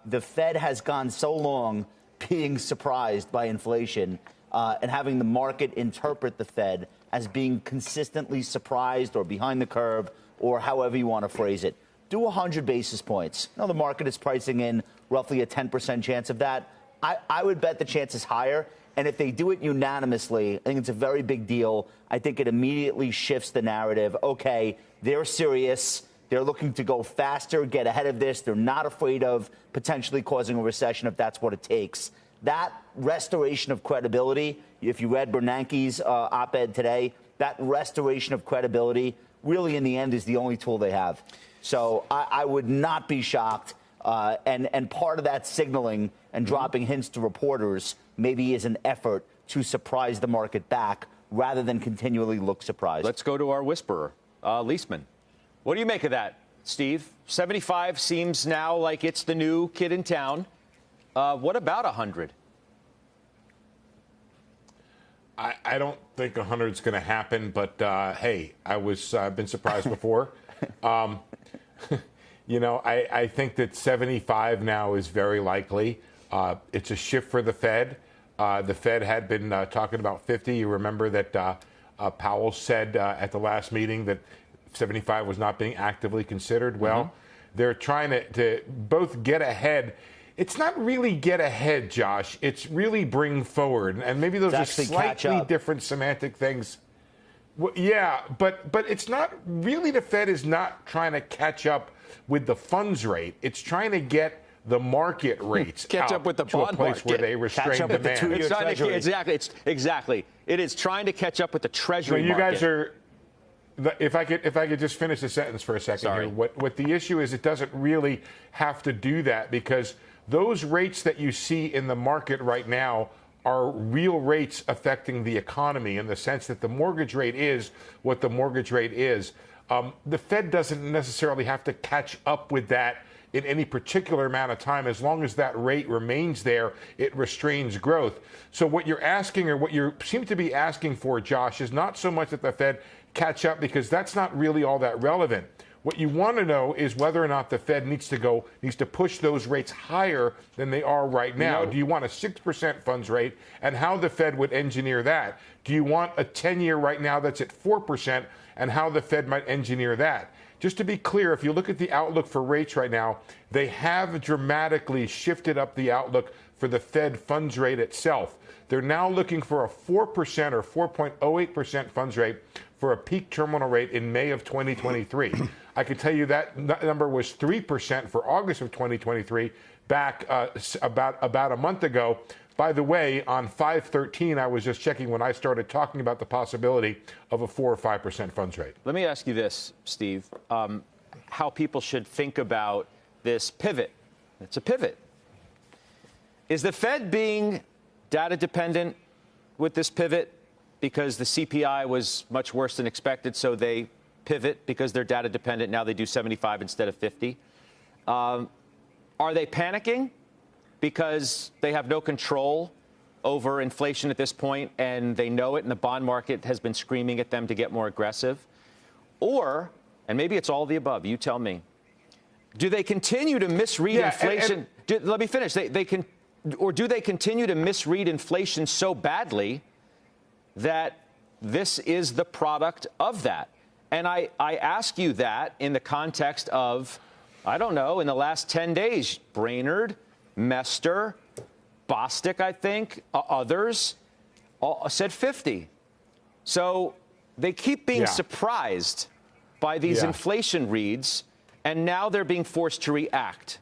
The Fed has gone so long being surprised by inflation and having the market interpret the Fed as being consistently surprised or behind the curve or however you want to phrase it. Do 100 basis points. Now, the market is pricing in roughly a 10% chance of that. I would bet the chance is higher. And if they do it unanimously, I think it's a very big deal. I think it immediately shifts the narrative. OK, they're serious. They're looking to go faster, get ahead of this. They're not afraid of potentially causing a recession if that's what it takes. That restoration of credibility, if you read Bernanke's op-ed today, that restoration of credibility really in the end is the only tool they have. So I would not be shocked. And part of that signaling and dropping hints to reporters maybe is an effort to surprise the market back rather than continually look surprised. Let's go to our whisperer, Leisman. What do you make of that, Steve? 75 seems now like it's the new kid in town. What about 100? I don't think 100 is going to happen, but hey, I've been surprised before. You know, I think that 75 now is very likely. It's a shift for the Fed. The Fed had been talking about 50. You remember that Powell said at the last meeting that 75 was not being actively considered. Well, they're trying to both get ahead. It's not really get ahead, Josh. It's really bring forward. And maybe those are slightly different semantic things. Well, yeah, but it's not really, the Fed is not trying to catch up with the funds rate. It's trying to get the market rates catch up with the bond place market where they restrain demand. It's trying to, exactly. It is trying to catch up with the Treasury market. You guys are. If I could just finish the sentence for a second here. What the issue is, it doesn't really have to do that, because those rates that you see in the market right now are real rates affecting the economy, in the sense that the mortgage rate is what the mortgage rate is. The Fed doesn't necessarily have to catch up with that in any particular amount of time. As long as that rate remains there, it restrains growth. So what you're asking, or what you seem to be asking for, Josh, is not so much that the Fed catch up, because that's not really all that relevant. What you want to know is whether or not the Fed needs to push those rates higher than they are right now. Do you want a 6% funds rate, and how the Fed would engineer that? Do you want a 10-year right now that's at 4%, and how the Fed might engineer that? Just to be clear, if you look at the outlook for rates right now, they have dramatically shifted up the outlook for the Fed funds rate itself. They're now looking for a 4% or 4.08% funds rate for a peak terminal rate in May of 2023. I can tell you that number was 3% for August of 2023, back about a month ago. By the way, on 5/13, I was just checking when I started talking about the possibility of a 4 or 5% funds rate. Let me ask you this, Steve, how people should think about this pivot. It's a pivot. Is the Fed being data dependent with this pivot because the CPI was much worse than expected, so they pivot because they're data dependent? Now they do 75 instead of 50. Are they panicking because they have no control over inflation at this point, and they know it, and the bond market has been screaming at them to get more aggressive? Or, and maybe it's all of the above, you tell me, do they continue to misread inflation? Let me finish. Or do they continue to misread inflation so badly that this is the product of that? And I ask you that in the context of, I don't know, in the last 10 days, Brainerd, Mester, Bostic, I think, others all said 50. So they keep being surprised by these inflation reads, and now they're being forced to react.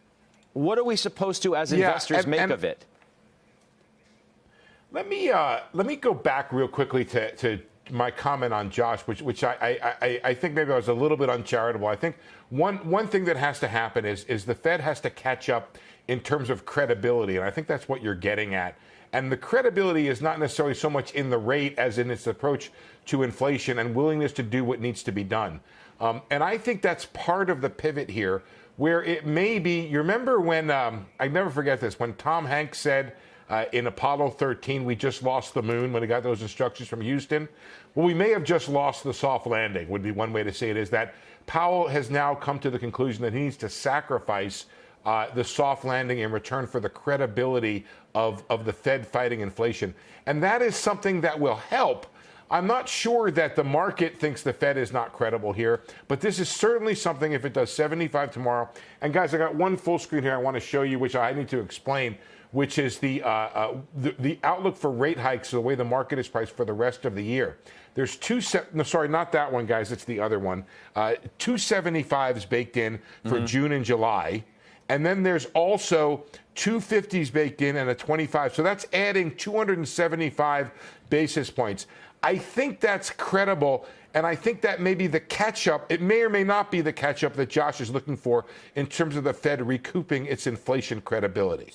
What are we supposed to, as investors, make of it? Let me go back real quickly to my comment on Josh, which I think maybe I was a little bit uncharitable. I think one thing that has to happen is the Fed has to catch up in terms of credibility, and I think that's what you're getting at. And the credibility is not necessarily so much in the rate as in its approach to inflation and willingness to do what needs to be done. And I think that's part of the pivot here, where it may be, you remember when, I never forget this, when Tom Hanks said in Apollo 13, we just lost the moon, when he got those instructions from Houston. Well, we may have just lost the soft landing, would be one way to say it, is that Powell has now come to the conclusion that he needs to sacrifice the soft landing in return for the credibility of the Fed fighting inflation. And that is something that will help. I'm not sure that the market thinks the Fed is not credible here, but this is certainly something if it does 75 tomorrow. And guys, I got one full screen here I want to show you, which I need to explain, which is the outlook for rate hikes, the way the market is priced for the rest of the year. There's sorry, not that one, guys. It's the other one. 275s baked in for June and July. And then there's also 250s baked in and a 25. So that's adding 275 basis points. I think that's credible, and I think that may be the catch-up. It may or may not be the catch-up that Josh is looking for in terms of the Fed recouping its inflation credibility.